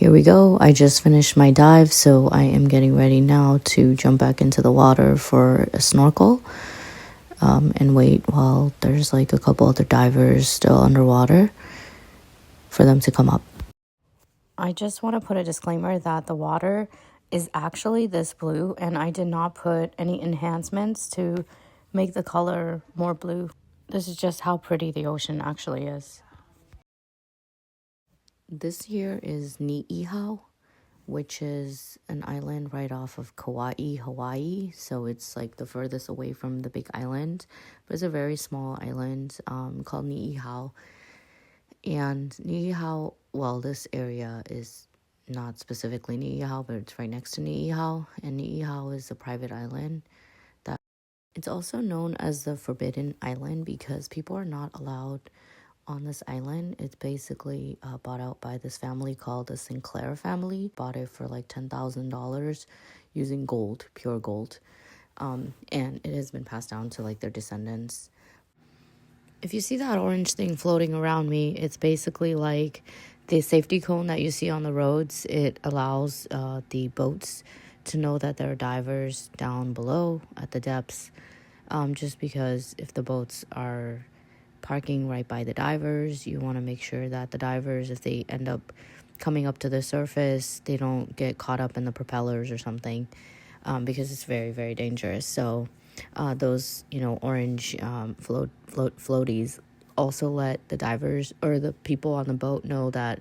Here we go. I just finished my dive, so I am getting ready now to jump back into the water for a snorkel and wait while there's like a couple other divers still underwater for them to come up. I just want to put a disclaimer that the water is actually this blue, and I did not put any enhancements to make the color more blue. This is just how pretty the ocean actually is. This here is Niihau, which is an island right off of Kauai, Hawaii. So it's like the furthest away from the big island, but it's a very small island called Niihau. And Niihau, well, this area is not specifically Niihau, but it's right next to Niihau. And Niihau is a private island that it's also known as the Forbidden Island because people are not allowed on this island. It's basically bought out by this family called the Sinclair family. Bought it for like $10,000 using gold, pure gold. And it has been passed down to like their descendants. If you see that orange thing floating around me, it's basically like the safety cone that you see on the roads. It allows the boats to know that there are divers down below at the depths. Just because if the boats are parking right by the divers, you want to make sure that the divers, if they end up coming up to the surface, they don't get caught up in the propellers or something, because it's very, very dangerous. So those orange floaties also let the divers or the people on the boat know that,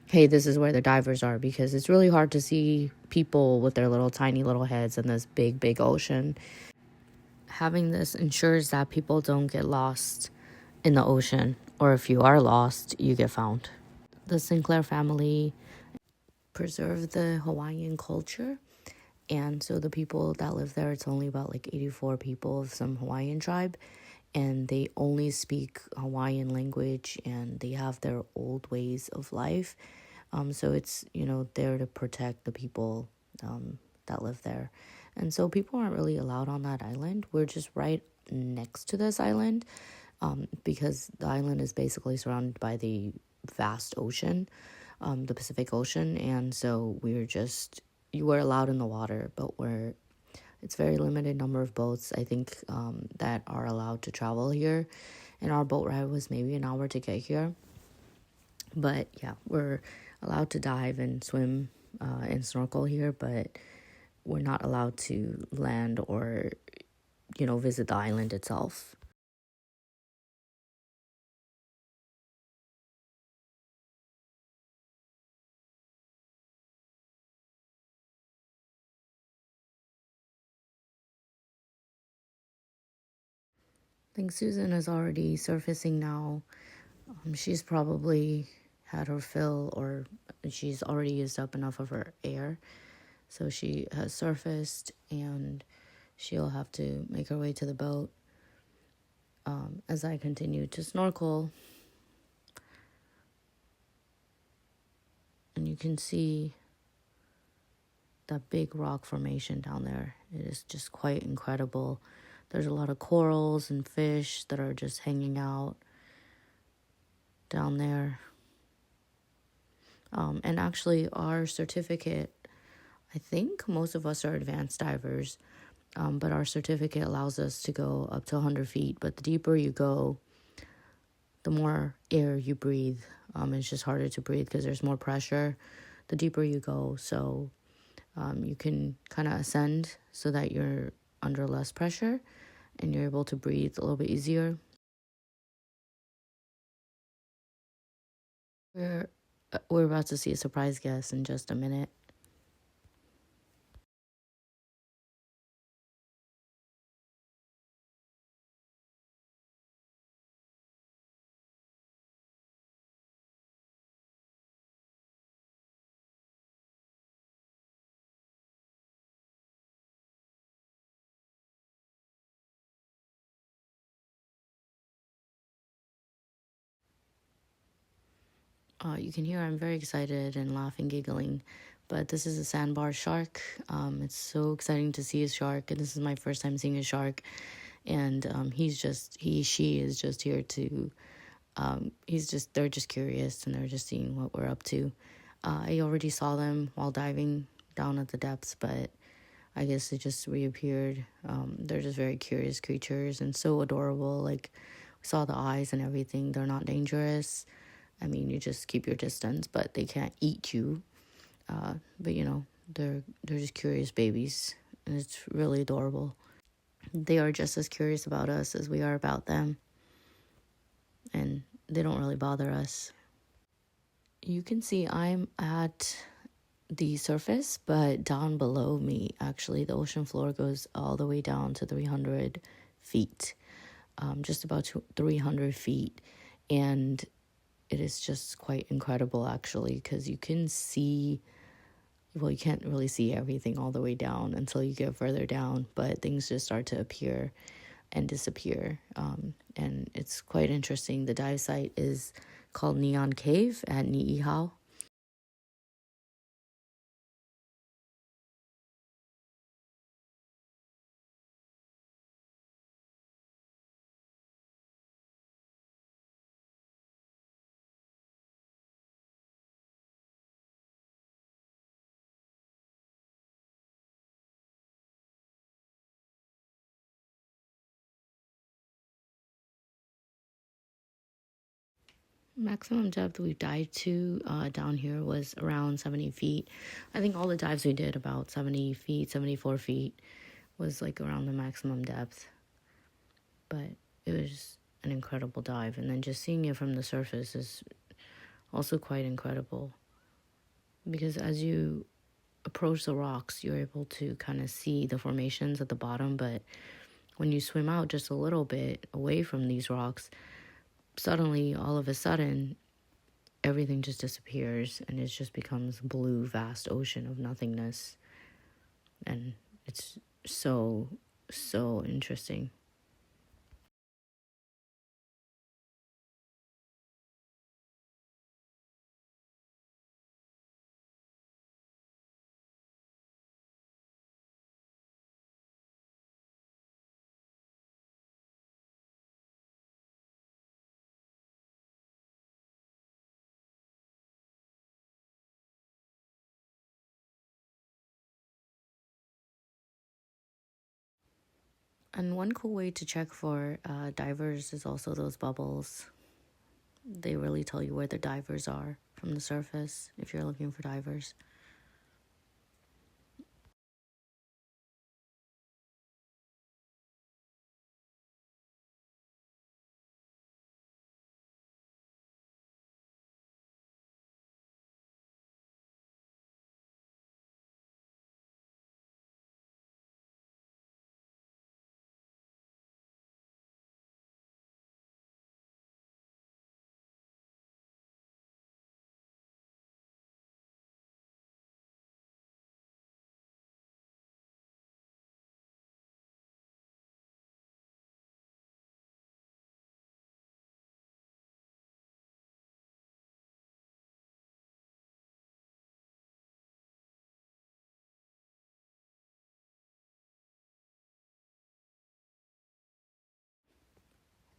hey, this is where the divers are, because it's really hard to see people with their little tiny little heads in this big ocean. Having this ensures that people don't get lost in the ocean, or if you are lost, you get found. The Sinclair family preserved the Hawaiian culture, and so the people that live there, it's only about like 84 people of some Hawaiian tribe, and they only speak Hawaiian language, and they have their old ways of life. So it's there to protect the people that live there. And so people aren't really allowed on that island. We're just right next to this island, because the island is basically surrounded by the vast ocean, the Pacific Ocean. And so you were allowed in the water, but it's very limited number of boats, I think, that are allowed to travel here. And our boat ride was maybe an hour to get here. But yeah, we're allowed to dive and swim and snorkel here, but we're not allowed to land or, visit the island itself. I think Susan is already surfacing now. She's probably had her fill, or she's already used up enough of her air. So she has surfaced, and she'll have to make her way to the boat. As I continue to snorkel, and you can see that big rock formation down there. It is just quite incredible. There's a lot of corals and fish that are just hanging out down there. And actually, our certificate, I think most of us are advanced divers, but our certificate allows us to go up to 100 feet. But the deeper you go, the more air you breathe. It's just harder to breathe because there's more pressure the deeper you go. So you can kind of ascend so that you're under less pressure and you're able to breathe a little bit easier. We're about to see a surprise guest in just a minute. You can hear I'm very excited and laughing, giggling, but this is a sandbar shark. It's so exciting to see a shark, and this is my first time seeing a shark. And she is just here to, they're just curious, and they're just seeing what we're up to. I already saw them while diving down at the depths, but I guess they just reappeared. They're just very curious creatures and so adorable. Like, we saw the eyes and everything. They're not dangerous. I mean, you just keep your distance, but they can't eat you. But you know, they're just curious babies, and it's really adorable. They are just as curious about us as we are about them, and they don't really bother us. You can see I'm at the surface, but down below me, actually, the ocean floor goes all the way down to 300 feet, just about 300 feet. And it is just quite incredible, actually, because you can see, well, you can't really see everything all the way down until you get further down, but things just start to appear and disappear. And it's quite interesting. The dive site is called Neon Cave at Niihau. Maximum depth we dived to down here was around 70 feet. I think all the dives we did about 70 feet, 74 feet was like around the maximum depth. But it was an incredible dive. And then just seeing it from the surface is also quite incredible. Because as you approach the rocks, you're able to kind of see the formations at the bottom. But when you swim out just a little bit away from these rocks, suddenly, all of a sudden, everything just disappears and it just becomes blue, vast ocean of nothingness. And it's so, so interesting. And one cool way to check for divers is also those bubbles. They really tell you where the divers are from the surface if you're looking for divers.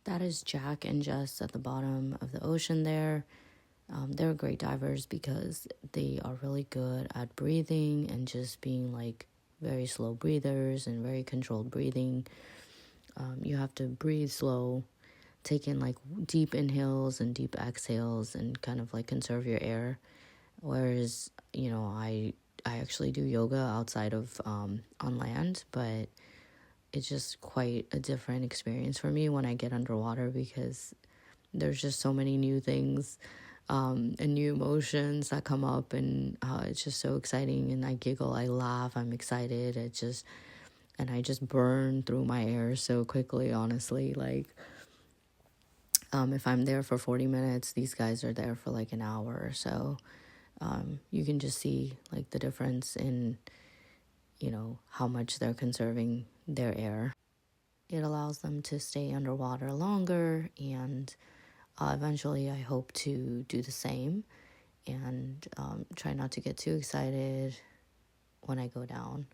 That is Jack and Jess at the bottom of the ocean there. They're great divers because they are really good at breathing and just being like very slow breathers and very controlled breathing. You have to breathe slow, take in like deep inhales and deep exhales and kind of like conserve your air. Whereas, you know, I actually do yoga outside of on land, but it's just quite a different experience for me when I get underwater because there's just so many new things and new emotions that come up, and it's just so exciting. And I giggle, I laugh, I'm excited. And I just burn through my air so quickly, honestly. Like, if I'm there for 40 minutes, these guys are there for like an hour or so. You can just see like the difference in, you know, how much they're conserving their air. It allows them to stay underwater longer, and eventually I hope to do the same and try not to get too excited when I go down.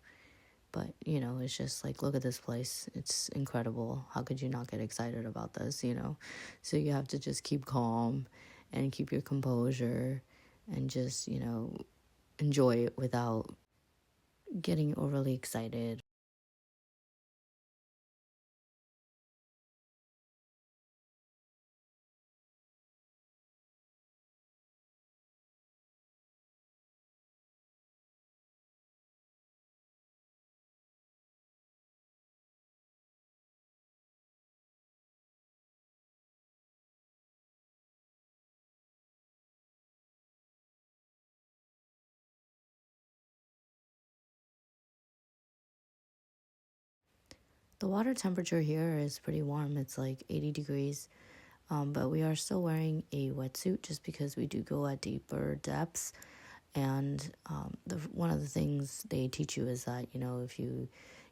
But, you know, it's just like, look at this place. It's incredible. How could you not get excited about this, you know? So you have to just keep calm and keep your composure and just, enjoy it without getting overly excited. The water temperature here is pretty warm. It's like 80 degrees. But we are still wearing a wetsuit just because we do go at deeper depths. And one of the things they teach you is that, if you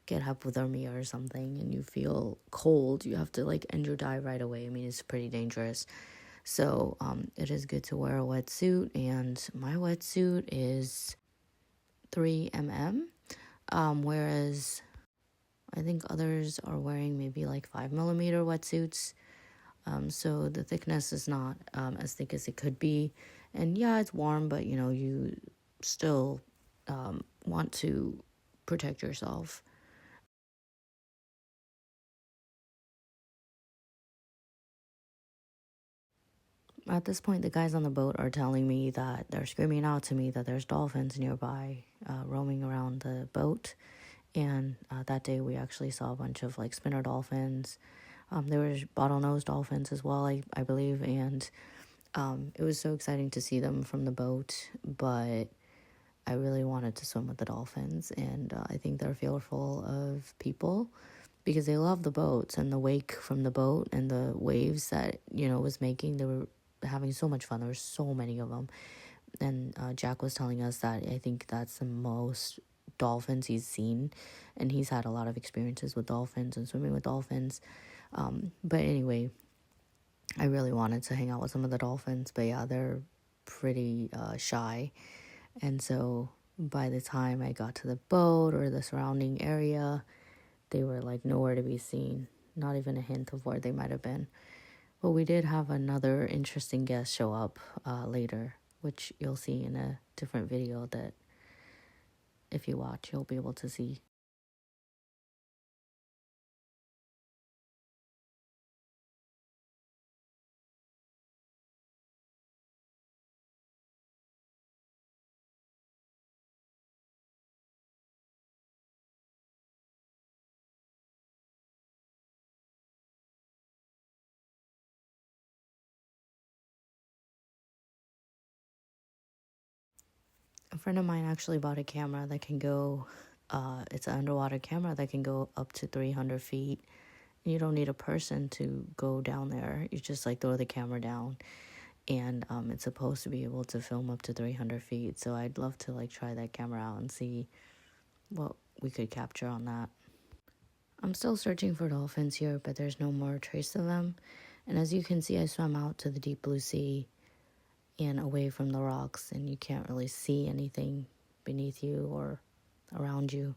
get hypothermia or something and you feel cold, you have to like end your dive right away. I mean, it's pretty dangerous. So it is good to wear a wetsuit. And my wetsuit is 3 mm, whereas I think others are wearing maybe like 5 mm wetsuits. So the thickness is not as thick as it could be. And yeah, it's warm, but you still want to protect yourself. At this point, the guys on the boat are telling me that they're screaming out to me that there's dolphins nearby roaming around the boat. And that day we actually saw a bunch of like spinner dolphins. There were bottlenose dolphins as well, I believe. And it was so exciting to see them from the boat. But I really wanted to swim with the dolphins. And I think they're fearful of people because they love the boats and the wake from the boat and the waves that, was making. They were having so much fun. There were so many of them. And Jack was telling us that I think that's the most dolphins he's seen. And he's had a lot of experiences with dolphins and swimming with dolphins. But anyway, I really wanted to hang out with some of the dolphins. But yeah, they're pretty shy. And so by the time I got to the boat or the surrounding area, they were like nowhere to be seen. Not even a hint of where they might have been. But we did have another interesting guest show up later, which you'll see in a different video that if you watch, you'll be able to see. A friend of mine actually bought a camera that can go, it's an underwater camera that can go up to 300 feet. You don't need a person to go down there. You just like throw the camera down. And it's supposed to be able to film up to 300 feet. So I'd love to like try that camera out and see what we could capture on that. I'm still searching for dolphins here, but there's no more trace of them. And as you can see, I swam out to the deep blue sea and away from the rocks, and you can't really see anything beneath you or around you.